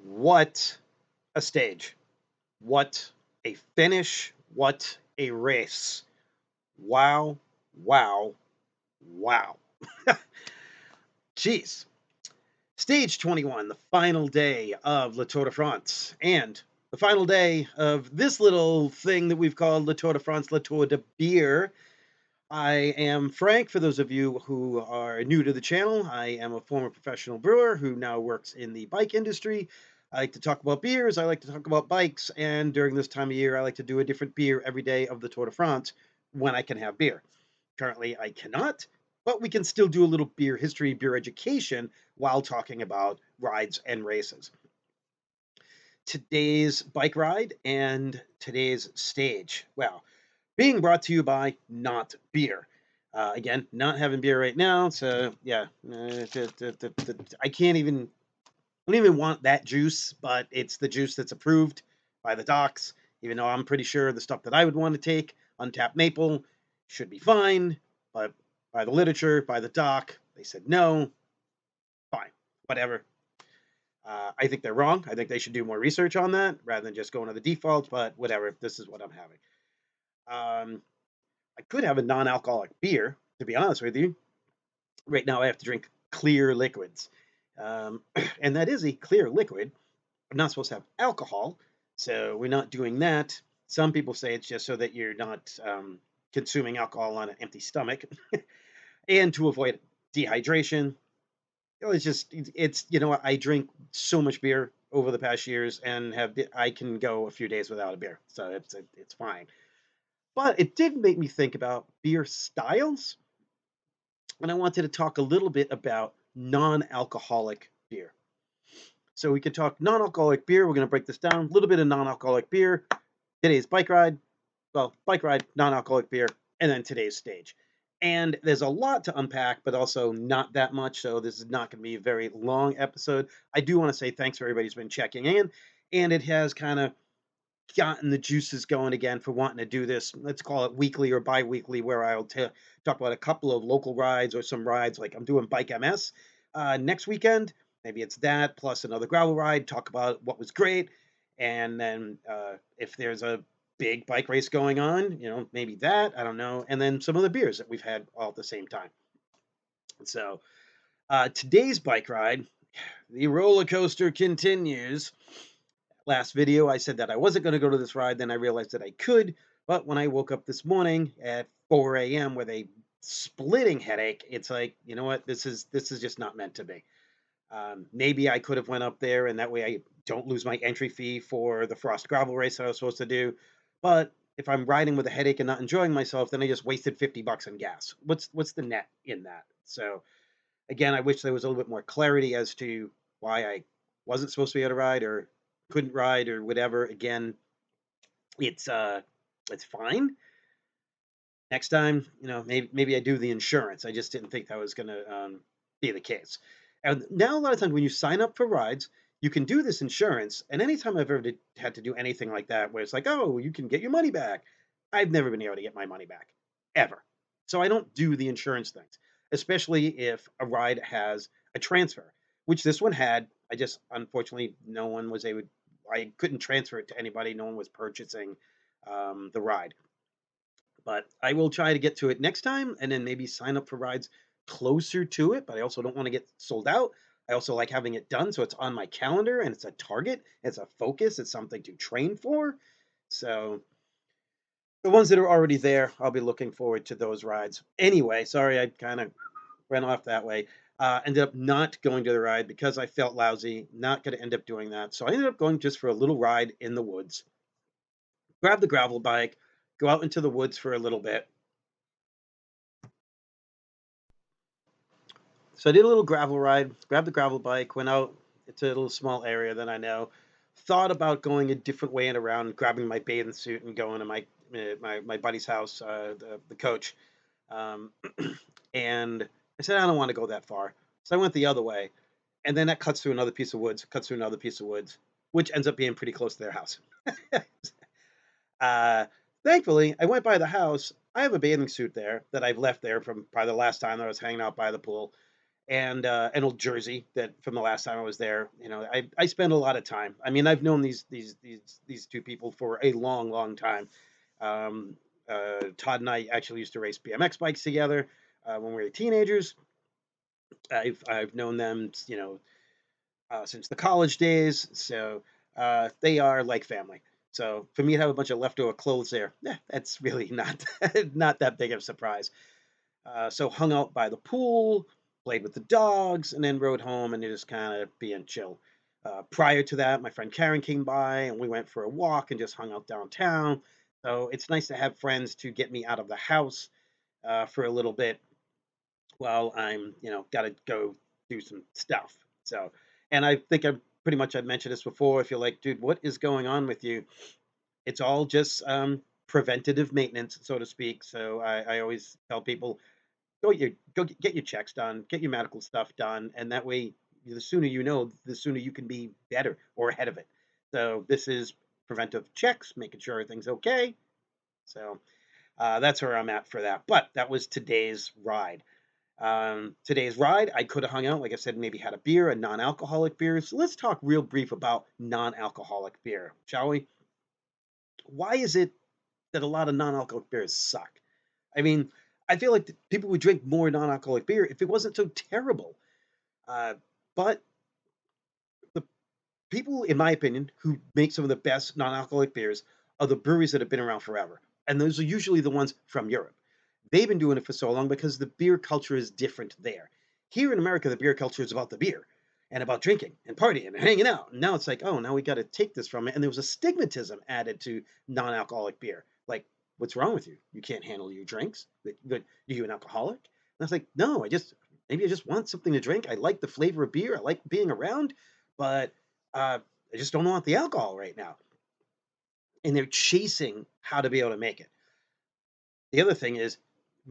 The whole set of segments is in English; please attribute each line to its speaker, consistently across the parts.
Speaker 1: What a stage. What a finish. What a race. Wow, wow, wow. Jeez. Stage 21, the final day of Le Tour de France, and the final day of this little thing that we've called Le Tour de France, Le Tour de Beer. I am Frank, for those of you who are new to the channel. I am a former professional brewer who now works in the bike industry. I like to talk about beers, I like to talk about bikes, and during this time of year, I like to do a different beer every day of the Tour de France when I can have beer. Currently, I cannot, but we can still do a little beer history, beer education while talking about rides and races. Today's bike ride and today's stage. Well, being brought to you by Not Beer. Again, not having beer right now, so yeah, I can't even. I don't even want that juice, but it's the juice that's approved by the docs. Even though I'm pretty sure the stuff that I would want to take, untapped maple, should be fine, but by the literature, by the doc, they said no. Fine, whatever. I think they're wrong. I think they should do more research on that rather than just going to the default. But whatever, this is what I'm having. I could have a non-alcoholic beer, to be honest with you. Right now, I have to drink clear liquids, and that is a clear liquid. I'm not supposed to have alcohol, so we're not doing that. Some people say it's just so that you're not consuming alcohol on an empty stomach, and to avoid dehydration. It's just it's what, I drink so much beer over the past years, and I can go a few days without a beer, so it's fine. But it did make me think about beer styles, and I wanted to talk a little bit about non-alcoholic beer. So we could talk non-alcoholic beer. We're going to break this down. A little bit of non-alcoholic beer. Today's bike ride. Well, bike ride, non-alcoholic beer, and then today's stage. And there's a lot to unpack, but also not that much. So this is not going to be a very long episode. I do want to say thanks for everybody who's been checking in, and it has kind of gotten the juices going again for wanting to do this. Let's call it weekly or bi-weekly, where I'll talk about a couple of local rides or some rides. Like I'm doing Bike MS next weekend. Maybe it's that plus another gravel ride. Talk about what was great, and then if there's a big bike race going on, maybe that. I don't know. And then some of the beers that we've had all at the same time. So today's bike ride, the roller coaster continues. Last video, I said that I wasn't going to go to this ride. Then I realized that I could. But when I woke up this morning at 4 a.m. with a splitting headache, it's like, you know what? This is just not meant to be. Maybe I could have went up there, and that way I don't lose my entry fee for the Frost gravel race that I was supposed to do. But if I'm riding with a headache and not enjoying myself, then I just wasted $50 on gas. What's the net in that? So again, I wish there was a little bit more clarity as to why I wasn't supposed to be able to ride or couldn't ride or whatever. Again, it's fine. Next time, maybe I do the insurance. I just didn't think that was going to be the case. And now a lot of times when you sign up for rides, you can do this insurance. And anytime I've ever had to do anything like that, where it's like, oh, you can get your money back, I've never been able to get my money back ever. So I don't do the insurance things, especially if a ride has a transfer, which this one had. I just unfortunately no one was able. I couldn't transfer it to anybody. No one was purchasing the ride. But I will try to get to it next time and then maybe sign up for rides closer to it. But I also don't want to get sold out. I also like having it done so it's on my calendar and it's a target, it's a focus, it's something to train for. So the ones that are already there, I'll be looking forward to those rides. Anyway, sorry I kind of went off that way. Ended up not going to the ride because I felt lousy, not going to end up doing that. So I ended up going just for a little ride in the woods, grab the gravel bike, go out into the woods for a little bit. So I did a little gravel ride, grabbed the gravel bike, went out. It's a little small area that I know. Thought about going a different way and around, grabbing my bathing suit and going to my buddy's house, the coach. Um, and I said I don't want to go that far, so I went the other way. And then that cuts through another piece of woods, cuts through another piece of woods, which ends up being pretty close to their house. uh, Thankfully, I went by the house. I have a bathing suit there that I've left there from probably the last time I was hanging out by the pool. and Old Jersey that from the last time I was there. You know, I spend a lot of time. I mean, I've known these two people for a long, long time. Um, Todd and I actually used to race BMX bikes together when we were teenagers. I've known them, you know, since the college days. So they are like family. So for me to have a bunch of leftover clothes there, that's really not not that big of a surprise. So hung out by the pool, played with the dogs, and then rode home and just kind of being chill. Prior to that, my friend Karen came by and we went for a walk and just hung out downtown. So it's nice to have friends to get me out of the house for a little bit while I'm, you know, got to go do some stuff. So, and I think I've mentioned this before. I feel like, dude, what is going on with you? It's all just preventative maintenance, so to speak. So I always tell people get your checks done, get your medical stuff done, and that way, the sooner you know, the sooner you can be better or ahead of it. So this is preventive checks, making sure everything's okay. So that's where I'm at for that. But that was today's ride. I could have hung out, like I said, maybe had a beer, a non-alcoholic beer. So let's talk real brief about non-alcoholic beer, shall we? Why is it that a lot of non-alcoholic beers suck? I mean, I feel like people would drink more non-alcoholic beer if it wasn't so terrible. Uh, but the people, in my opinion, who make some of the best non-alcoholic beers are the breweries that have been around forever, and those are usually the ones from Europe. They've been doing it for so long because the beer culture is different there. Here in America, the beer culture is about the beer and about drinking and partying and hanging out. And now it's like, oh, now we got to take this from it. And there was a stigmatism added to non-alcoholic beer. Like, what's wrong with you? You can't handle your drinks. But are you an alcoholic? And I was like, no, maybe I just want something to drink. I like the flavor of beer. I like being around, but I just don't want the alcohol right now. And they're chasing how to be able to make it. The other thing is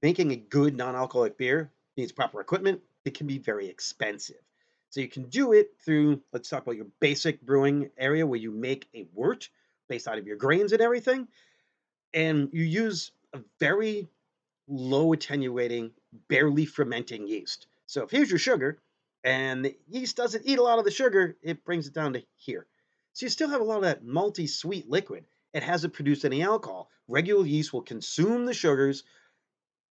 Speaker 1: making a good non-alcoholic beer needs proper equipment. It can be very expensive. So you can do it through, let's talk about your basic brewing area where you make a wort based out of your grains and everything. And you use a very low attenuating, barely fermenting yeast. So if here's your sugar and the yeast doesn't eat a lot of the sugar, it brings it down to here. So you still have a lot of that malty sweet liquid. It hasn't produced any alcohol. Regular yeast will consume the sugars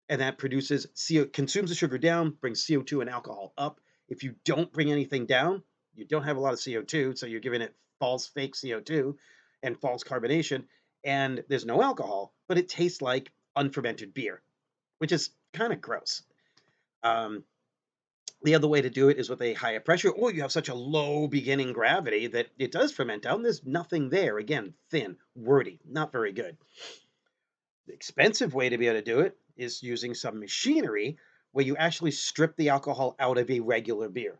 Speaker 1: and that produces CO, consumes the sugar down, brings CO2 and alcohol up. If you don't bring anything down, you don't have a lot of CO2, so you're giving it false fake CO2 and false carbonation, and there's no alcohol, but it tastes like unfermented beer, which is kind of gross. Um, the other way to do it is with a higher pressure, or you have such a low beginning gravity that it does ferment down. There's nothing there. Again, thin, wordy, not very good. The expensive way to be able to do it is using some machinery where you actually strip the alcohol out of a regular beer.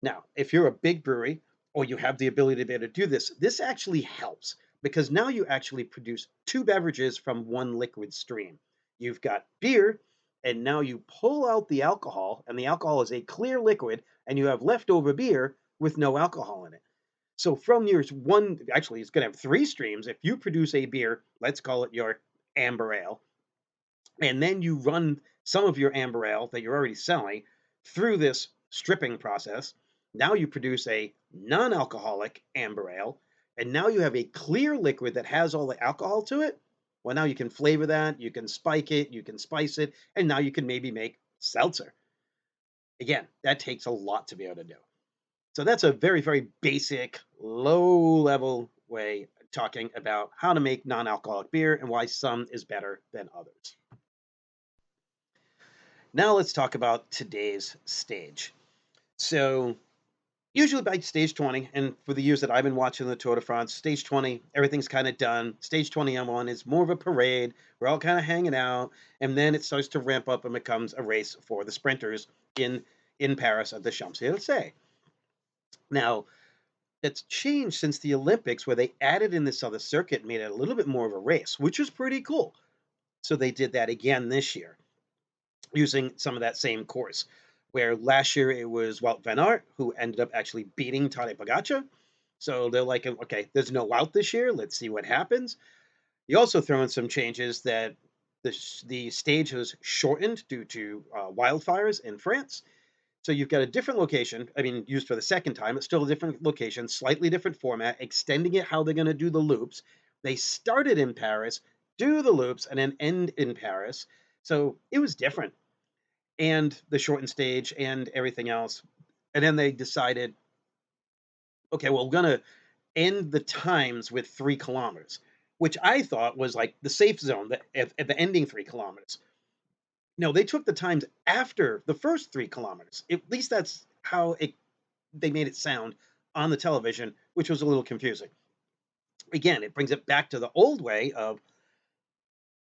Speaker 1: Now, if you're a big brewery or you have the ability to be able to do this, this actually helps because now you actually produce two beverages from one liquid stream. You've got beer, and now you pull out the alcohol, and the alcohol is a clear liquid, and you have leftover beer with no alcohol in it. So from your one, actually, it's going to have three streams. If you produce a beer, let's call it your amber ale, and then you run some of your amber ale that you're already selling through this stripping process. Now you produce a non-alcoholic amber ale, and now you have a clear liquid that has all the alcohol to it. Well, now you can flavor that, you can spike it, you can spice it, and now you can maybe make seltzer. Again, that takes a lot to be able to do. So that's a very, very basic, low level way of talking about how to make non alcoholic beer and why some is better than others. Now let's talk about today's stage. So usually by stage 20, and for the years that I've been watching the Tour de France, stage 20, everything's kind of done. Stage 21 is more of a parade. We're all kind of hanging out, and then it starts to ramp up and becomes a race for the sprinters in Paris at the Champs-Élysées. Now, that's changed since the Olympics, where they added in this other circuit, made it a little bit more of a race, which is pretty cool. So they did that again this year, using some of that same course. Where last year it was Wout van Aert who ended up actually beating Tadej Pogacar. So they're like, okay, there's no Wout this year. Let's see what happens. You also throw in some changes that the stage was shortened due to wildfires in France. So you've got a different location. I mean, used for the second time. It's still a different location, slightly different format, extending it how they're going to do the loops. They started in Paris, do the loops, and then end in Paris. So it was different. And the shortened stage and everything else. And then they decided, okay, well, we're going to end the times with 3 kilometers, which I thought was like the safe zone at the ending 3 kilometers. No, they took the times after the first 3 kilometers. At least that's how they made it sound on the television, which was a little confusing. Again, it brings it back to the old way of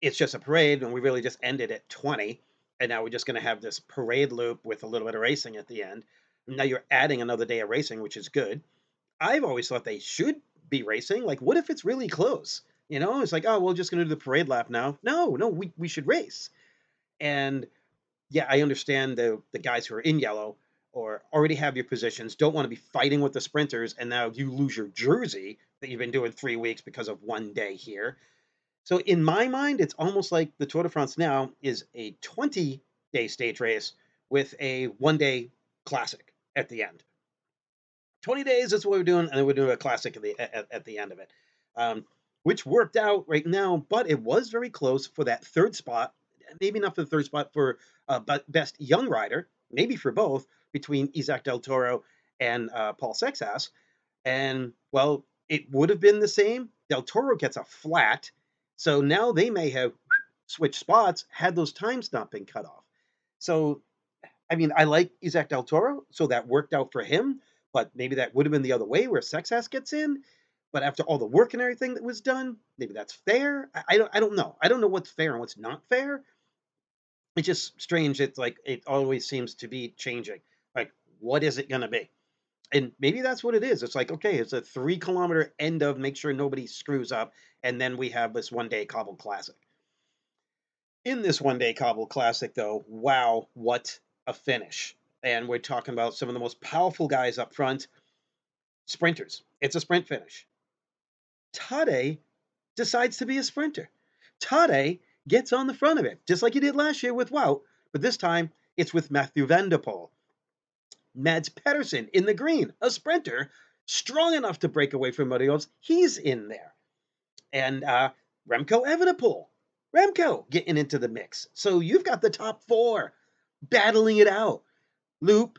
Speaker 1: it's just a parade, and we really just ended at 20, and now we're just going to have this parade loop with a little bit of racing at the end. Now you're adding another day of racing, which is good. I've always thought they should be racing. Like, what if it's really close? You know, it's like, oh, we're just going to do the parade lap now. No, we should race. And yeah, I understand the guys who are in yellow or already have your positions don't want to be fighting with the sprinters, and now you lose your jersey that you've been doing 3 weeks because of one day here. So in my mind, it's almost like the Tour de France now is a 20-day stage race with a 1 day classic at the end. 20 days, that's what we're doing, and then we're doing a classic at the end of it, um, which worked out right now, but it was very close for that third spot. Maybe not for the third spot for best young rider, maybe for both, between Isaac Del Toro and Paul Sexas. And well, it would have been the same. Del Toro gets a flat, so now they may have switched spots had those times not been cut off. So I mean, I like Isaac Del Toro, so that worked out for him. But maybe that would have been the other way where Sexas gets in. But after all the work and everything that was done, maybe that's fair. I don't know. I don't know what's fair and what's not fair. It's just strange. It's like it always seems to be changing. Like, what is it going to be? And maybe that's what it is. It's like, okay, it's a 3 kilometer end of make sure nobody screws up. And then we have this 1 day cobble classic. In this 1 day cobble classic, though, wow, what a finish. And we're talking about some of the most powerful guys up front, sprinters. It's a sprint finish. Tade decides to be a sprinter. Tade gets on the front of it, just like he did last year with Wout, but this time it's with Matthew Van der Poel. Mads Pedersen in the green, a sprinter, strong enough to break away from Muddy. He's in there. And Remco Evenepoel. Remco getting into the mix. So you've got the top four battling it out. Loop,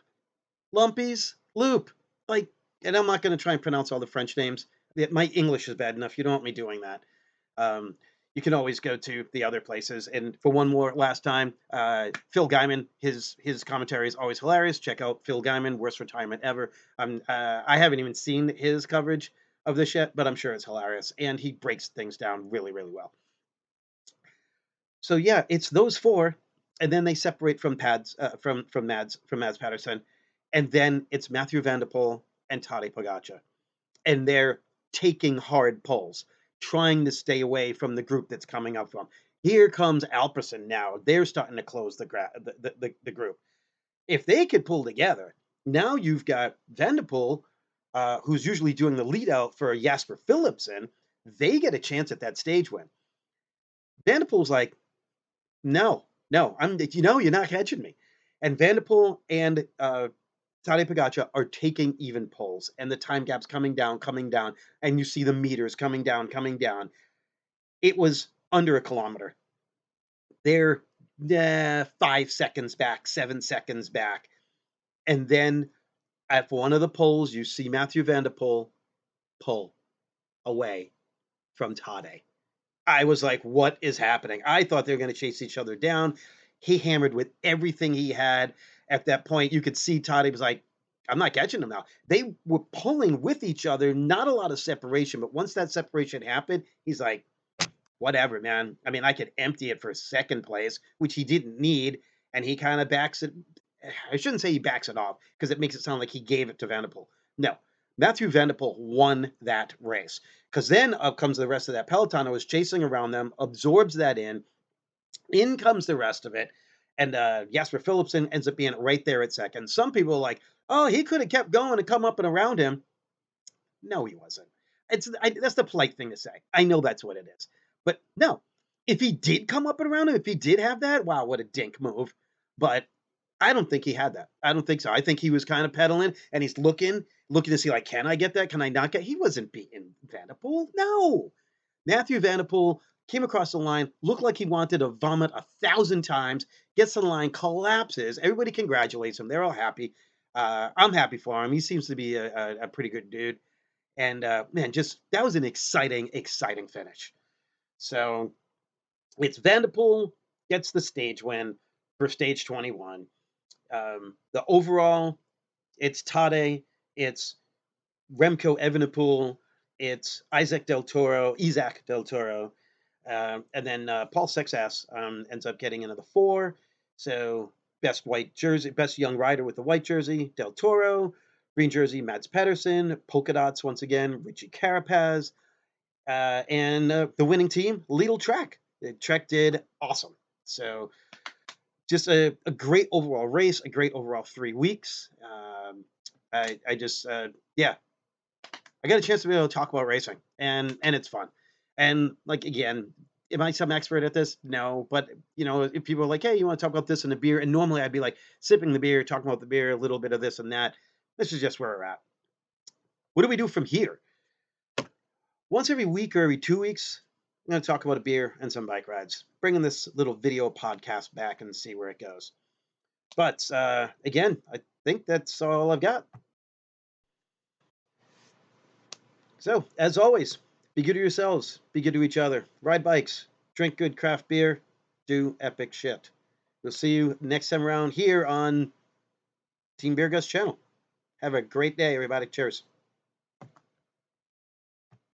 Speaker 1: Lumpies, Loop. Like, and I'm not going to try and pronounce all the French names. My English is bad enough. You don't want me doing that. You can always go to the other places. And for one more last time, Phil Guyman, his commentary is always hilarious. Check out Phil Guyman, worst retirement ever. I haven't even seen his coverage of this yet, but I'm sure it's hilarious. And he breaks things down really, really well. So yeah, it's those four, and then they separate from Mads Patterson, and then it's Matthew Van der Poel and Tadej Pogacar, and they're taking hard pulls, trying to stay away from the group that's coming up from. Here comes Alperson now. They're starting to close the group. If they could pull together, now you've got Van der Poel, who's usually doing the lead out for Jasper Philipsen. They get a chance at that stage win. Van der Poel's like, no, you're not catching me. And Van der Poel and Tadej Pogacar are taking even pulls, and the time gap's coming down, and you see the meters coming down, coming down. It was under a kilometer. They're 5 seconds back, 7 seconds back. And then at one of the pulls, you see Matthew Van der Poel pull away from Tadej. I was like, what is happening? I thought they were going to chase each other down. He hammered with everything he had. At that point, you could see Toddy was like, I'm not catching him now. They were pulling with each other, not a lot of separation, but once that separation happened, he's like, whatever, man. I mean, I could empty it for second place, which he didn't need, and he kind of backs it. I shouldn't say he backs it off because it makes it sound like he gave it to Van der Poel. No, Matthew Van der Poel won that race because then up comes the rest of that peloton. I was chasing around them, absorbs that in. In comes the rest of it, and Jasper Philipsen ends up being right there at second. Some people are like, "Oh, he could have kept going and come up and around him." No, he wasn't. That's the polite thing to say. I know that's what it is, but no. If he did come up and around him, if he did have that, wow, what a dink move. But I don't think he had that. I don't think so. I think he was kind of pedaling and he's looking to see, like, can I get that? Can I not get? He wasn't beating Vanderpool. No. Matthew Vanderpool came across the line, looked like he wanted to vomit 1,000 times, gets to the line, collapses. Everybody congratulates him. They're all happy. I'm happy for him. He seems to be a pretty good dude. And man, just that was an exciting, exciting finish. So it's Vanderpool gets the stage win for stage 21. The overall, it's Tade, it's Remco Evenepoel, it's Isaac Del Toro, and then Paul Sexas ends up getting into the four. So best white jersey, best young rider with the white jersey, Del Toro. Green jersey, Mads Pedersen. Polka dots once again, Richie Carapaz. And the winning team, Lidl Trek. Trek did awesome. So just a great overall race, a great overall 3 weeks. I just yeah, I got a chance to be able to talk about racing, and it's fun. And like again, am I some expert at this? No, but if people are like, hey, you want to talk about this and the beer, and normally I'd be like sipping the beer, talking about the beer, a little bit of this and that. This is just where we're at. What do we do from here? Once every week or every 2 weeks, I'm going to talk about a beer and some bike rides, bringing this little video podcast back and see where it goes. But again, I think that's all I've got. So, as always, be good to yourselves, be good to each other, ride bikes, drink good craft beer, do epic shit. We'll see you next time around here on Team Beer Gus channel. Have a great day, everybody. Cheers.